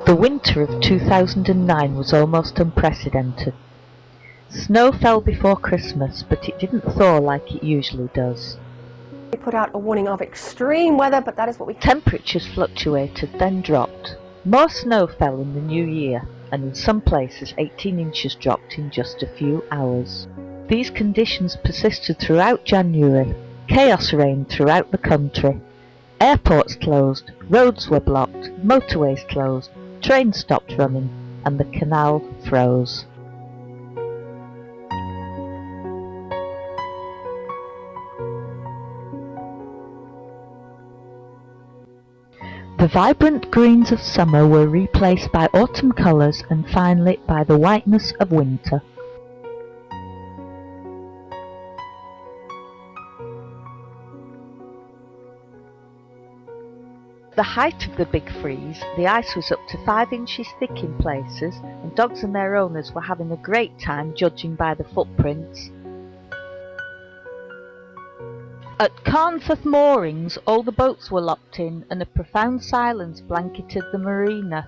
The winter of 2009 was almost unprecedented. Snow fell before Christmas, but it didn't thaw like it usually does. They put out a warning of extreme weather, but that is what we... Temperatures fluctuated, then dropped. More snow fell in the new year, and in some places 18 inches dropped in just a few hours. These conditions persisted throughout January. Chaos reigned throughout the country. Airports closed, roads were blocked, motorways closed, trains stopped running, and the canal froze. The vibrant greens of summer were replaced by autumn colours and finally by the whiteness of winter. At the height of the big freeze, the ice was up to 5 inches thick in places, and dogs and their owners were having a great time judging by the footprints. At Carnforth moorings, all the boats were locked in, and a profound silence blanketed the marina.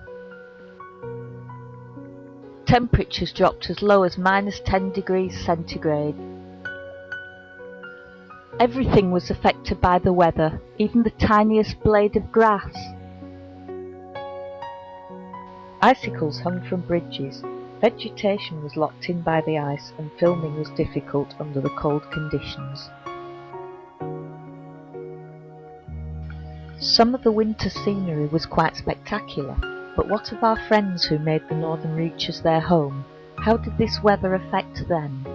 Temperatures dropped as low as -10 degrees centigrade. Everything was affected by the weather, even the tiniest blade of grass. Icicles hung from bridges, vegetation was locked in by the ice, and filming was difficult under the cold conditions. Some of the winter scenery was quite spectacular, but what of our friends who made the northern reaches their home? How did this weather affect them?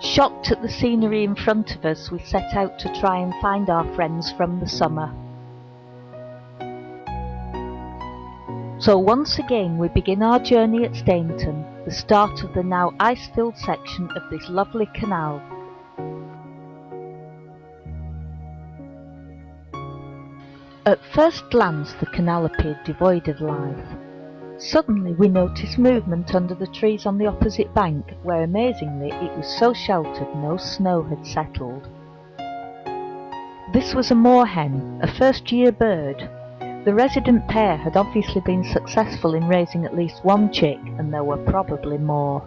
Shocked at the scenery in front of us, we set out to try and find our friends from the summer. So once again we begin our journey at Stainton, the start of the now ice-filled section of this lovely canal. At first glance the canal appeared devoid of life. Suddenly we noticed movement under the trees on the opposite bank, where amazingly it was so sheltered no snow had settled. This was a moorhen, a first-year bird. The resident pair had obviously been successful in raising at least one chick, and there were probably more.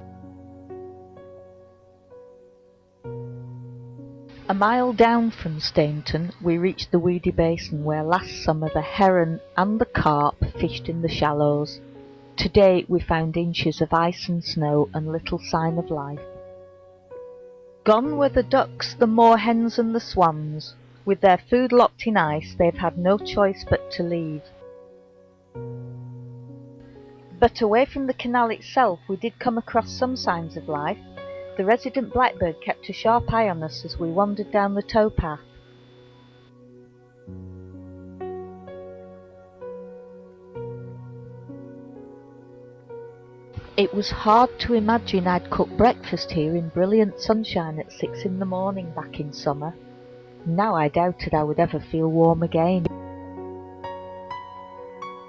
A mile down from Stainton, we reached the weedy basin where last summer the heron and the carp fished in the shallows. Today we found inches of ice and snow and little sign of life. Gone were the ducks, the moorhens and the swans. With their food locked in ice, they have had no choice but to leave. But away from the canal itself we did come across some signs of life. The resident blackbird kept a sharp eye on us as we wandered down the towpath. It was hard to imagine I'd cook breakfast here in brilliant sunshine at 6 in the morning back in summer. Now I doubted I would ever feel warm again.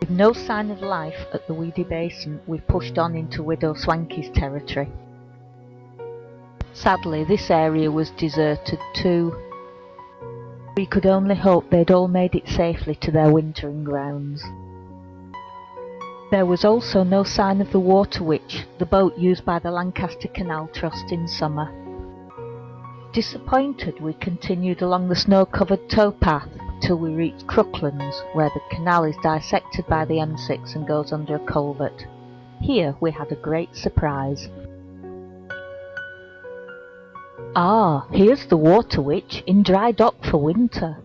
With no sign of life at the weedy basin, we pushed on into Widow Swanky's territory. Sadly, this area was deserted too. We could only hope they'd all made it safely to their wintering grounds. There was also no sign of the Water Witch, the boat used by the Lancaster Canal Trust in summer. Disappointed, we continued along the snow-covered towpath till we reached Crooklands, where the canal is dissected by the M6 and goes under a culvert. Here we had a great surprise. Ah, here's the Water Witch in dry dock for winter.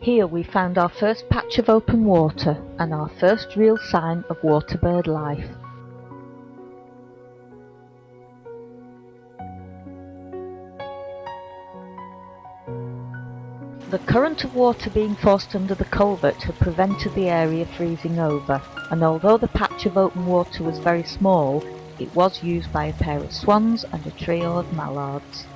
Here we found our first patch of open water and our first real sign of waterbird life. The current of water being forced under the culvert had prevented the area freezing over, and although the patch of open water was very small, it was used by a pair of swans and a trio of mallards.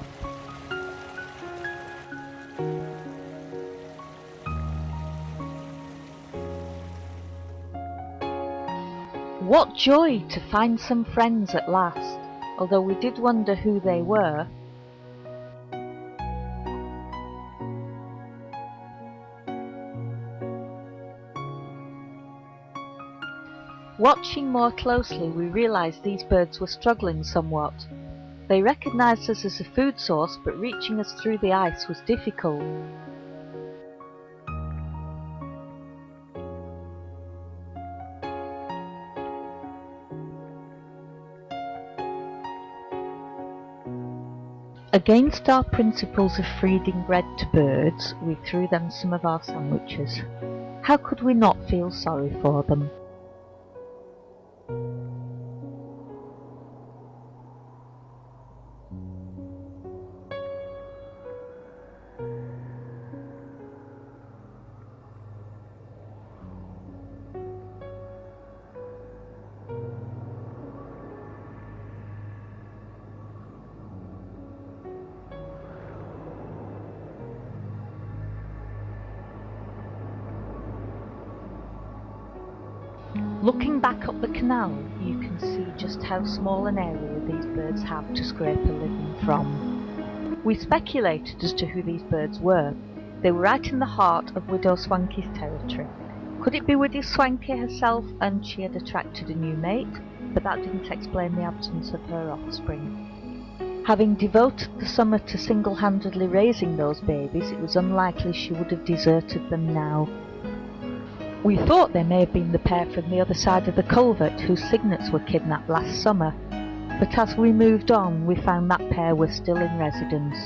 What joy to find some friends at last, although we did wonder who they were. Watching more closely, we realised these birds were struggling somewhat. They recognised us as a food source, but reaching us through the ice was difficult. Against our principles of feeding bread to birds, we threw them some of our sandwiches. How could we not feel sorry for them? Looking back up the canal, you can see just how small an area these birds have to scrape a living from. We speculated as to who these birds were. They were right in the heart of Widow Swanky's territory. Could it be Widow Swanky herself and she had attracted a new mate? But that didn't explain the absence of her offspring. Having devoted the summer to single-handedly raising those babies, it was unlikely she would have deserted them now. We thought they may have been the pair from the other side of the culvert whose cygnets were kidnapped last summer, but as we moved on we found that pair were still in residence.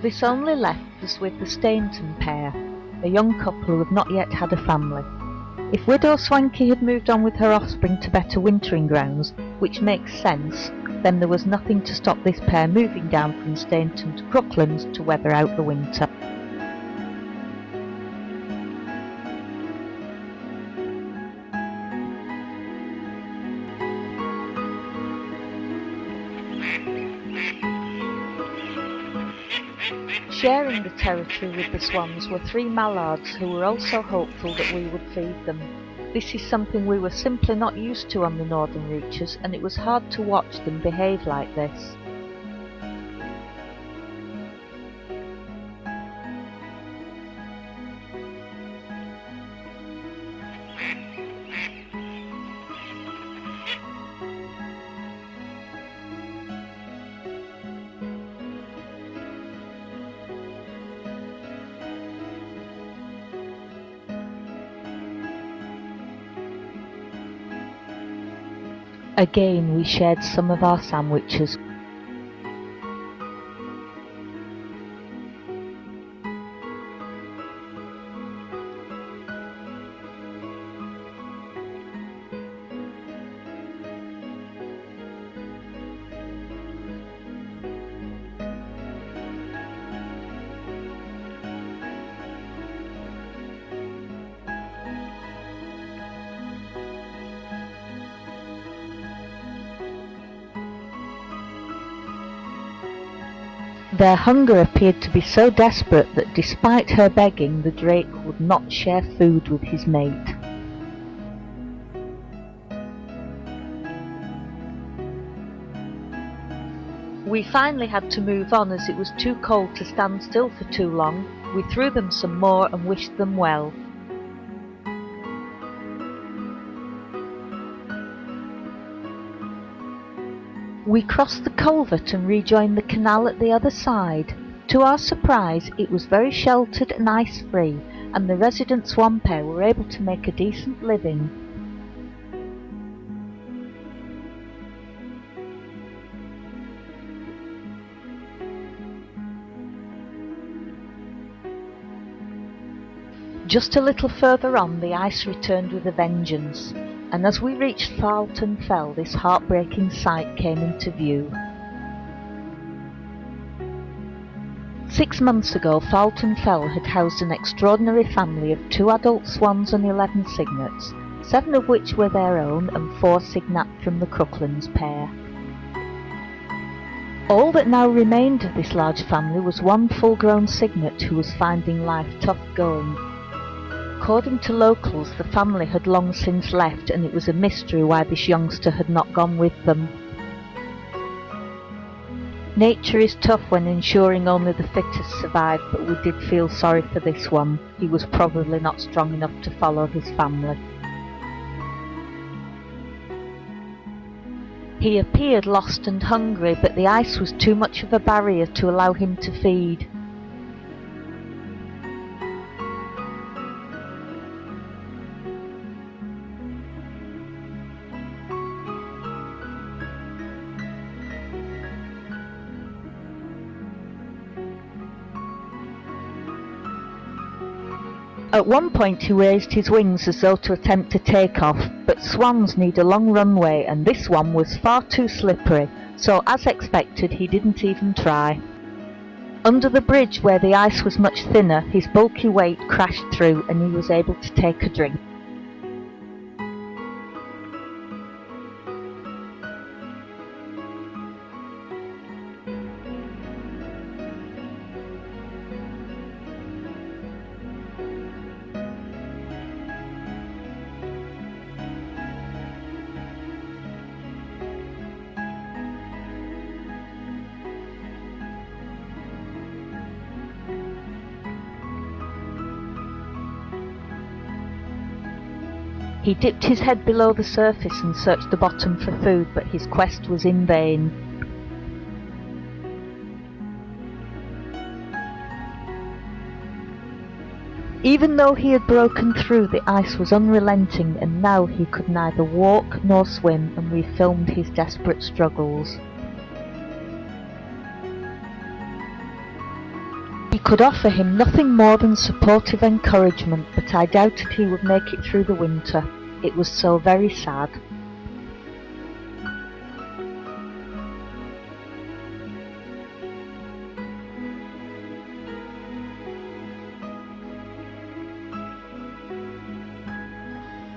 This only left us with the Stainton pair, a young couple who have not yet had a family. If Widow Swanky had moved on with her offspring to better wintering grounds, which makes sense, then there was nothing to stop this pair moving down from Stainton to Crooklands to weather out the winter. Sharing the territory with the swans were 3 mallards who were also hopeful that we would feed them. This is something we were simply not used to on the northern reaches, and it was hard to watch them behave like this. Again we shared some of our sandwiches. Their hunger appeared to be so desperate that despite her begging, the drake would not share food with his mate. We finally had to move on as it was too cold to stand still for too long. We threw them some more and wished them well. We crossed the culvert and rejoined the canal at the other side. To our surprise, it was very sheltered and ice-free, and the resident swan pair were able to make a decent living. Just a little further on, the ice returned with a vengeance, and as we reached Farleton Fell, this heartbreaking sight came into view. 6 months ago, Farleton Fell had housed an extraordinary family of 2 adult swans and 11 cygnets, 7 of which were their own and 4 signapped from the Crooklands pair. All that now remained of this large family was 1 full-grown cygnet who was finding life tough going. According to locals, the family had long since left, and it was a mystery why this youngster had not gone with them. Nature is tough when ensuring only the fittest survive, but we did feel sorry for this one. He was probably not strong enough to follow his family. He appeared lost and hungry, but the ice was too much of a barrier to allow him to feed. At one point he raised his wings as though to attempt to take off, but swans need a long runway and this one was far too slippery, so as expected he didn't even try. Under the bridge where the ice was much thinner, his bulky weight crashed through and he was able to take a drink. He dipped his head below the surface and searched the bottom for food, but his quest was in vain. Even though he had broken through, the ice was unrelenting, and now he could neither walk nor swim, and we filmed his desperate struggles. We could offer him nothing more than supportive encouragement, but I doubted he would make it through the winter. It was so very sad.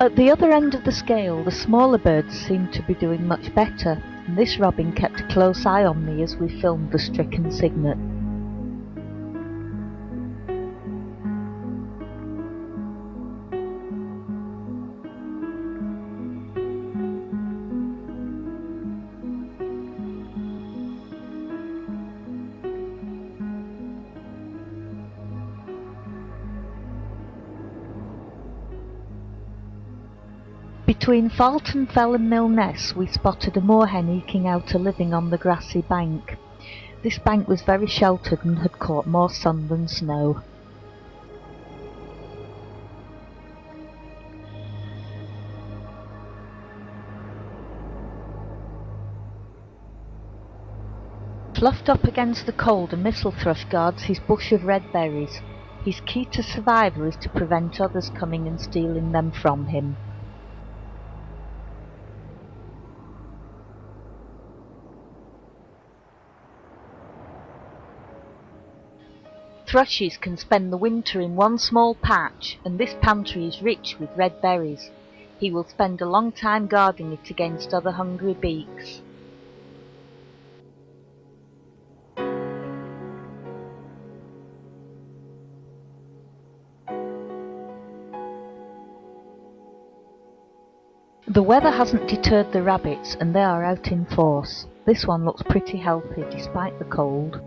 At the other end of the scale, the smaller birds seemed to be doing much better, and this robin kept a close eye on me as we filmed the stricken cygnet. Between Falton Fell and Millness we spotted a moorhen eking out a living on the grassy bank. This bank was very sheltered and had caught more sun than snow. Fluffed up against the cold, a missel thrush guards his bush of red berries. His key to survival is to prevent others coming and stealing them from him. Thrushes can spend the winter in one small patch, and this pantry is rich with red berries. He will spend a long time guarding it against other hungry beaks. The weather hasn't deterred the rabbits, and they are out in force. This one looks pretty healthy despite the cold.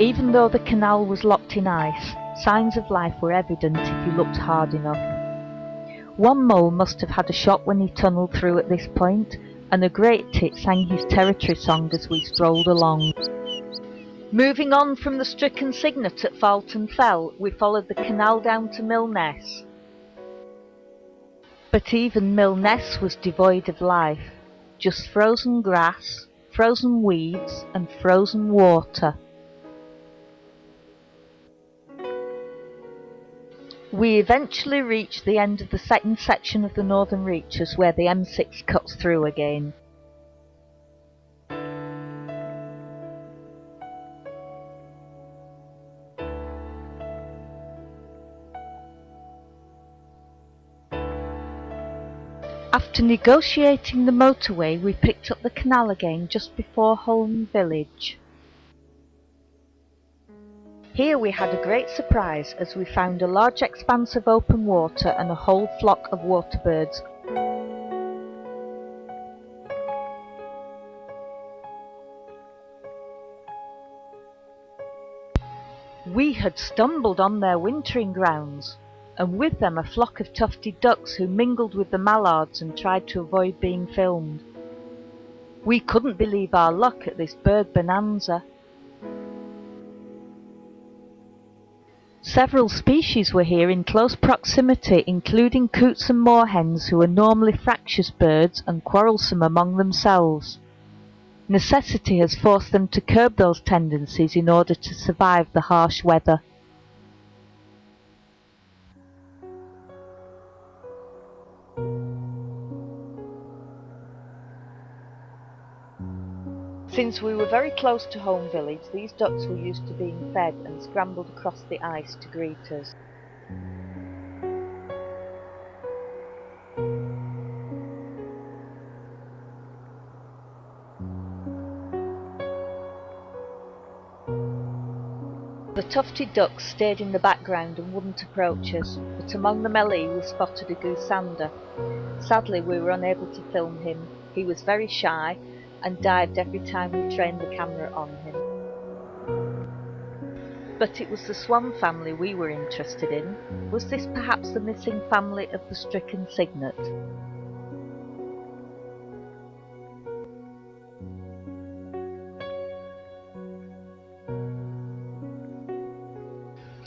Even though the canal was locked in ice, signs of life were evident if you looked hard enough. One mole must have had a shot when he tunnelled through at this point, and a great tit sang his territory song as we strolled along. Moving on from the stricken cygnet at Falton Fell, we followed the canal down to Millness. But even Millness was devoid of life, just frozen grass, frozen weeds, and frozen water. We eventually reached the end of the second section of the Northern Reaches where the M6 cuts through again. After negotiating the motorway, we picked up the canal again just before Holme Village. Here we had a great surprise as we found a large expanse of open water and a whole flock of water birds. We had stumbled on their wintering grounds, and with them a flock of tufted ducks who mingled with the mallards and tried to avoid being filmed. We couldn't believe our luck at this bird bonanza. Several species were here in close proximity, including coots and moorhens, who are normally fractious birds and quarrelsome among themselves. Necessity has forced them to curb those tendencies in order to survive the harsh weather. Since we were very close to home village, these ducks were used to being fed and scrambled across the ice to greet us. The tufted ducks stayed in the background and wouldn't approach us, but among the melee we spotted a goosander. Sadly, we were unable to film him. He was very shy and dived every time we trained the camera on him. But it was the swan family we were interested in. Was this perhaps the missing family of the stricken cygnet?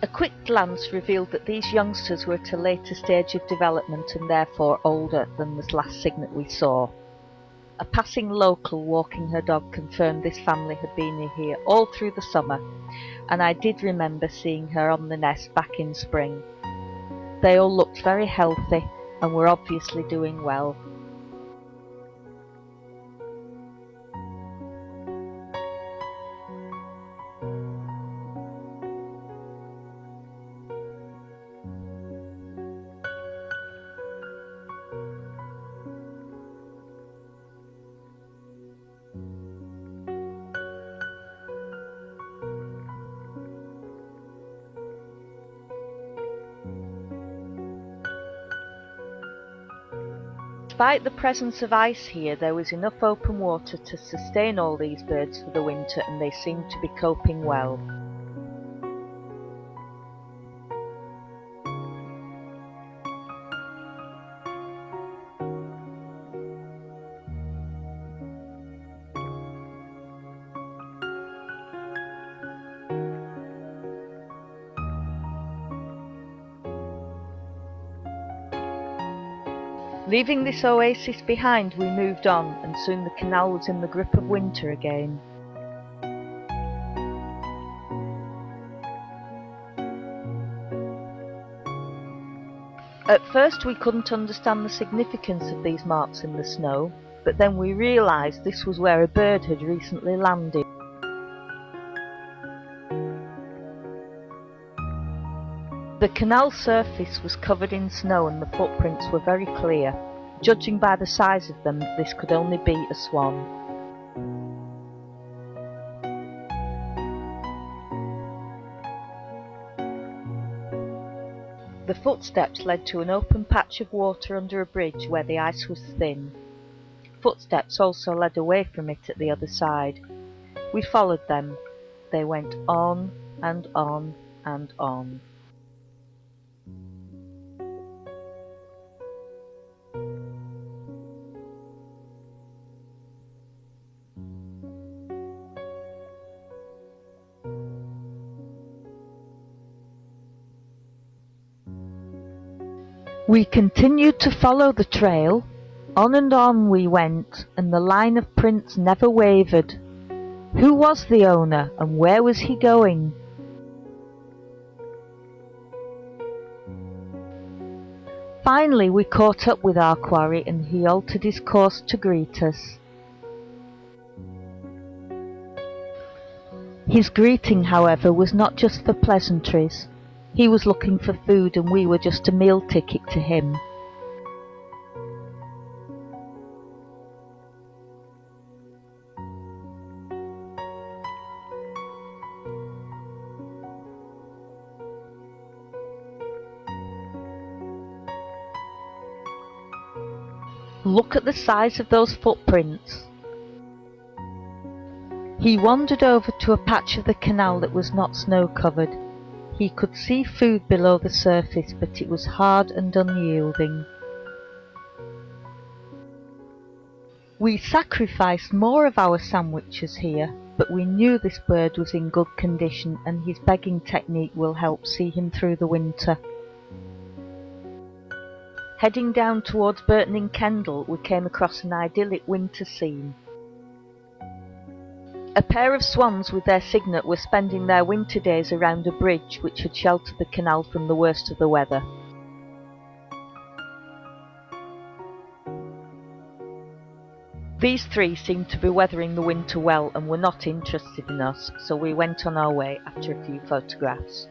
A quick glance revealed that these youngsters were at a later stage of development and therefore older than the last cygnet we saw. A passing local walking her dog confirmed this family had been here all through the summer, and I did remember seeing her on the nest back in spring. They all looked very healthy and were obviously doing well. Despite the presence of ice here, there was enough open water to sustain all these birds for the winter, and they seemed to be coping well. Leaving this oasis behind, we moved on, and soon the canal was in the grip of winter again. At first we couldn't understand the significance of these marks in the snow, but then we realised this was where a bird had recently landed. The canal surface was covered in snow and the footprints were very clear. Judging by the size of them, this could only be a swan. The footsteps led to an open patch of water under a bridge where the ice was thin. Footsteps also led away from it at the other side. We followed them. They went on and on and on. We continued to follow the trail. On and on we went, and the line of prints never wavered. Who was the owner, and where was he going? Finally we caught up with our quarry, and he altered his course to greet us. His greeting, however, was not just for pleasantries. He was looking for food, and we were just a meal ticket to him. Look at the size of those footprints. He wandered over to a patch of the canal that was not snow-covered. He could see food below the surface, but it was hard and unyielding. We sacrificed more of our sandwiches here, but we knew this bird was in good condition and his begging technique will help see him through the winter. Heading down towards Burton in Kendal, we came across an idyllic winter scene. A pair of swans with their cygnet were spending their winter days around a bridge which had sheltered the canal from the worst of the weather. These three seemed to be weathering the winter well and were not interested in us, so we went on our way after a few photographs.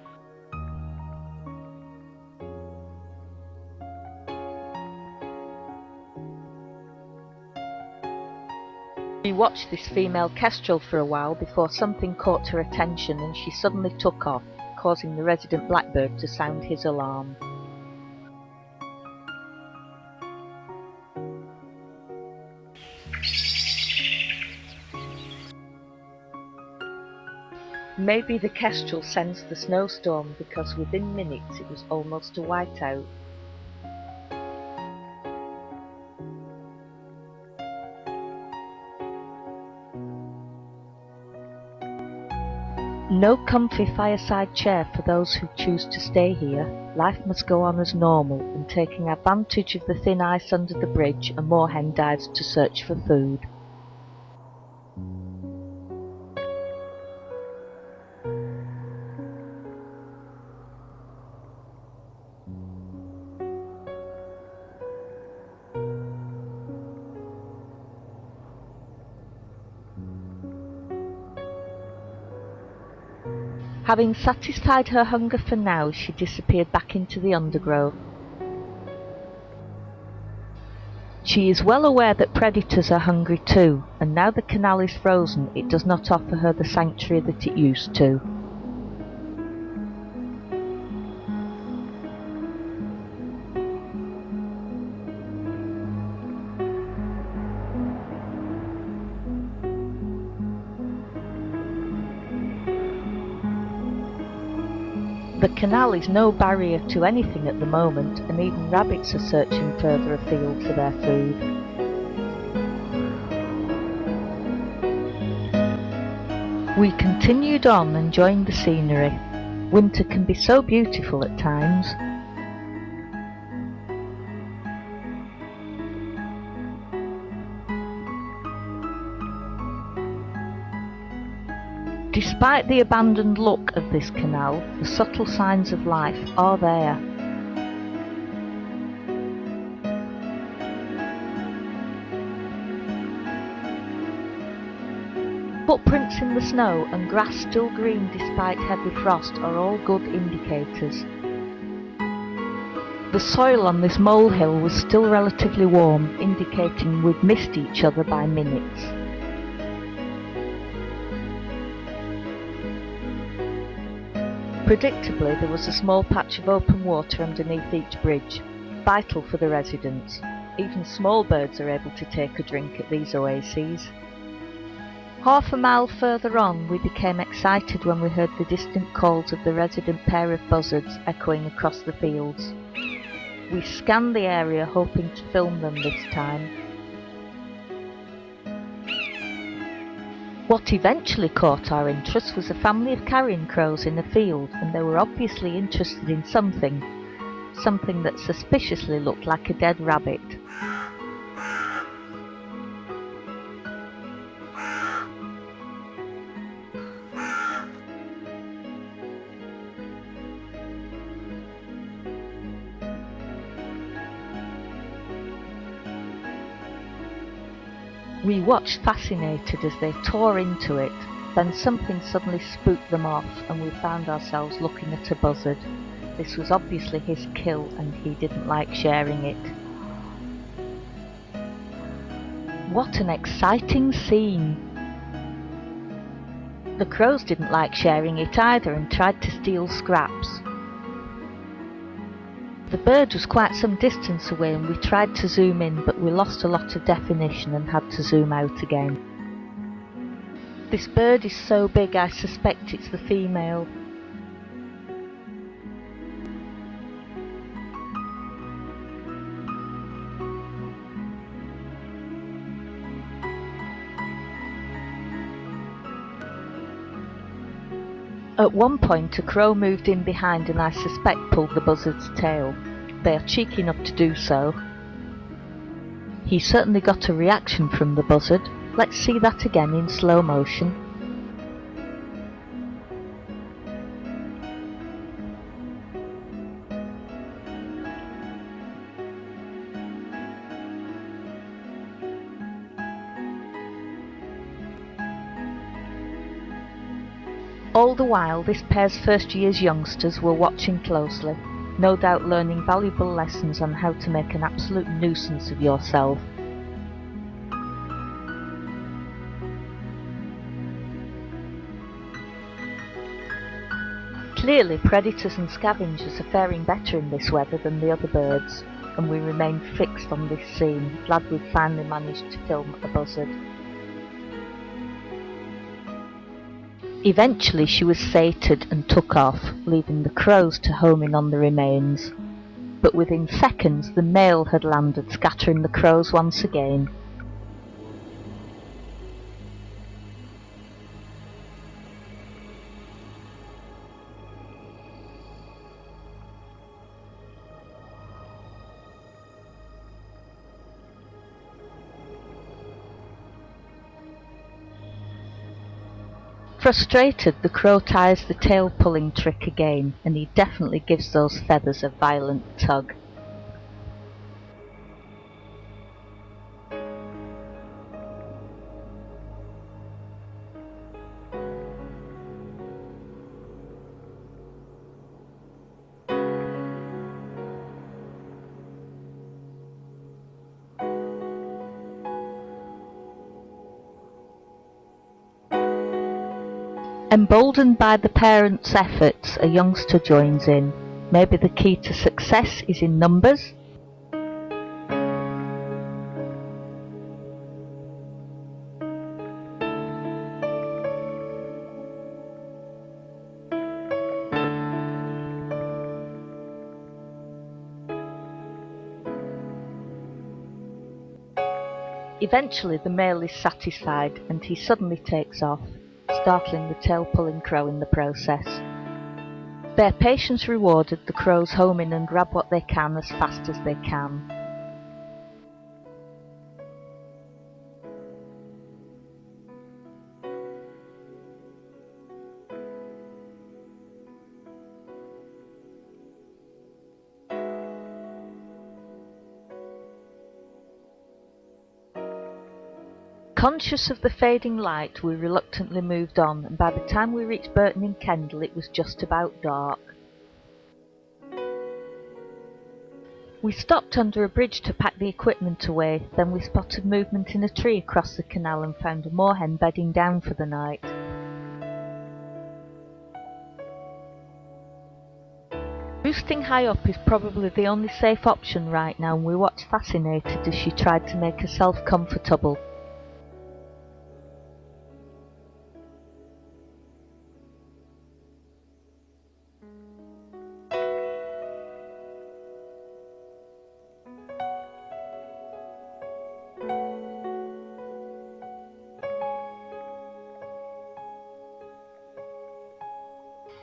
We watched this female kestrel for a while before something caught her attention and she suddenly took off, causing the resident blackbird to sound his alarm. Maybe the kestrel sensed the snowstorm because within minutes it was almost a whiteout. No comfy fireside chair for those who choose to stay here. Life must go on as normal, and taking advantage of the thin ice under the bridge, a moorhen dives to search for food. Having satisfied her hunger for now, she disappeared back into the undergrowth. She is well aware that predators are hungry too, and now the canal is frozen, it does not offer her the sanctuary that it used to. The canal is no barrier to anything at the moment, and even rabbits are searching further afield for their food. We continued on, enjoying the scenery. Winter can be so beautiful at times. Despite the abandoned look of this canal, the subtle signs of life are there. Footprints in the snow and grass still green despite heavy frost are all good indicators. The soil on this molehill was still relatively warm, indicating we'd missed each other by minutes. Predictably, there was a small patch of open water underneath each bridge, vital for the residents. Even small birds are able to take a drink at these oases. Half a mile further on, we became excited when we heard the distant calls of the resident pair of buzzards echoing across the fields. We scanned the area hoping to film them this time. What eventually caught our interest was a family of carrion crows in a field, and they were obviously interested in something that suspiciously looked like a dead rabbit. We watched fascinated as they tore into it, then something suddenly spooked them off and we found ourselves looking at a buzzard. This was obviously his kill and he didn't like sharing it. What an exciting scene! The crows didn't like sharing it either and tried to steal scraps. The bird was quite some distance away and we tried to zoom in, but we lost a lot of definition and had to zoom out again. This bird is so big I suspect it's the female. At one point a crow moved in behind and I suspect pulled the buzzard's tail. They are cheeky enough to do so. He certainly got a reaction from the buzzard. Let's see that again in slow motion. All the while, this pair's first year's youngsters were watching closely, no doubt learning valuable lessons on how to make an absolute nuisance of yourself. Clearly, predators and scavengers are faring better in this weather than the other birds, and we remained fixed on this scene, glad we'd finally managed to film a buzzard. Eventually she was sated and took off, leaving the crows to home in on the remains. But within seconds the male had landed, scattering the crows once again. Frustrated, the crow tries the tail-pulling trick again, and he definitely gives those feathers a violent tug. Emboldened by the parents' efforts, a youngster joins in. Maybe the key to success is in numbers? Eventually the male is satisfied and he suddenly takes off, startling the tail-pulling crow in the process. Their patience rewarded, the crows home in and grab what they can as fast as they can. Conscious of the fading light, we reluctantly moved on, and by the time we reached Burton in Kendal it was just about dark. We stopped under a bridge to pack the equipment away, then we spotted movement in a tree across the canal and found a moorhen bedding down for the night. Roosting high up is probably the only safe option right now, and we watched fascinated as she tried to make herself comfortable.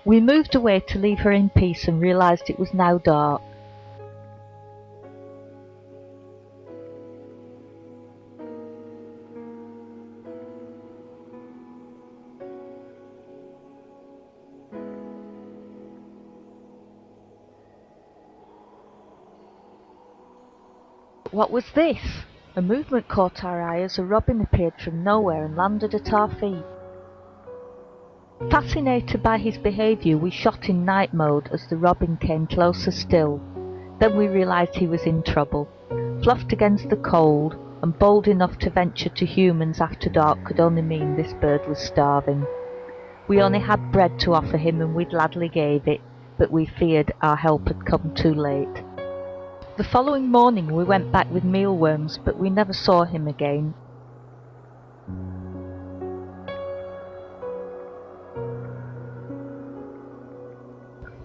We moved away to leave her in peace and realised it was now dark. What was this? A movement caught our eye as a robin appeared from nowhere and landed at our feet. Fascinated by his behaviour, we shot in night mode as the robin came closer still. Then we realised he was in trouble. Fluffed against the cold, and bold enough to venture to humans after dark could only mean this bird was starving. We only had bread to offer him and we gladly gave it, but we feared our help had come too late. The following morning we went back with mealworms, but we never saw him again.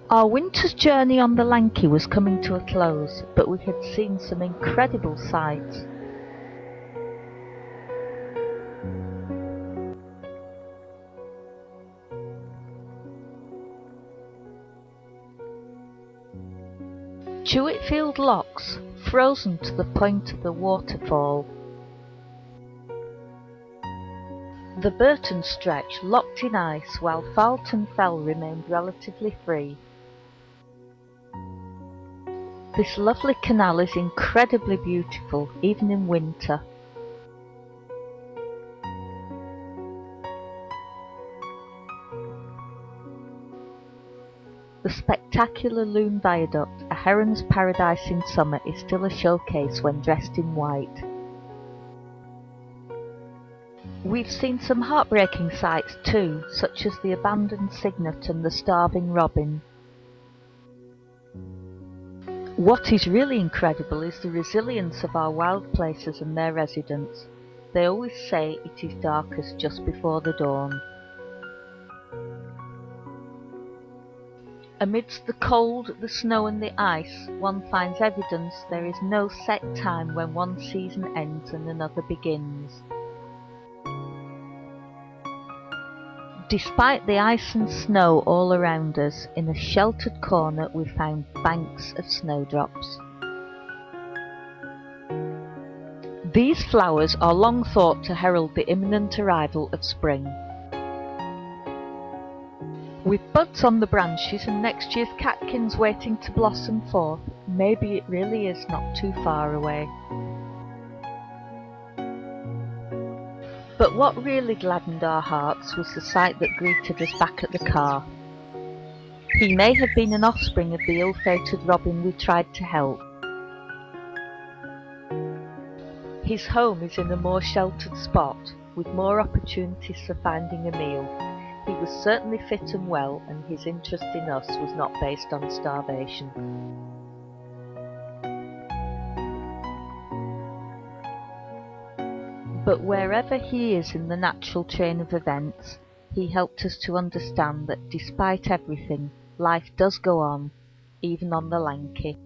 Our winter's journey on the Lankey was coming to a close, but we had seen some incredible sights. Jewetfield Locks, frozen to the point of the waterfall. The Burton Stretch locked in ice while Farleton Fell remained relatively free. This lovely canal is incredibly beautiful, even in winter. The spectacular Loon Viaduct, a heron's paradise in summer, is still a showcase when dressed in white. We've seen some heartbreaking sights too, such as the abandoned cygnet and the starving robin. What is really incredible is the resilience of our wild places and their residents. They always say it is darkest just before the dawn. Amidst the cold, the snow and the ice, one finds evidence there is no set time when one season ends and another begins. Despite the ice and snow all around us, in a sheltered corner we found banks of snowdrops. These flowers are long thought to herald the imminent arrival of spring. With buds on the branches and next year's catkins waiting to blossom forth, maybe it really is not too far away. But what really gladdened our hearts was the sight that greeted us back at the car. He may have been an offspring of the ill-fated robin we tried to help. His home is in a more sheltered spot, with more opportunities for finding a meal. He was certainly fit and well, and his interest in us was not based on starvation. But wherever he is in the natural chain of events, he helped us to understand that despite everything, life does go on, even on the Lankey.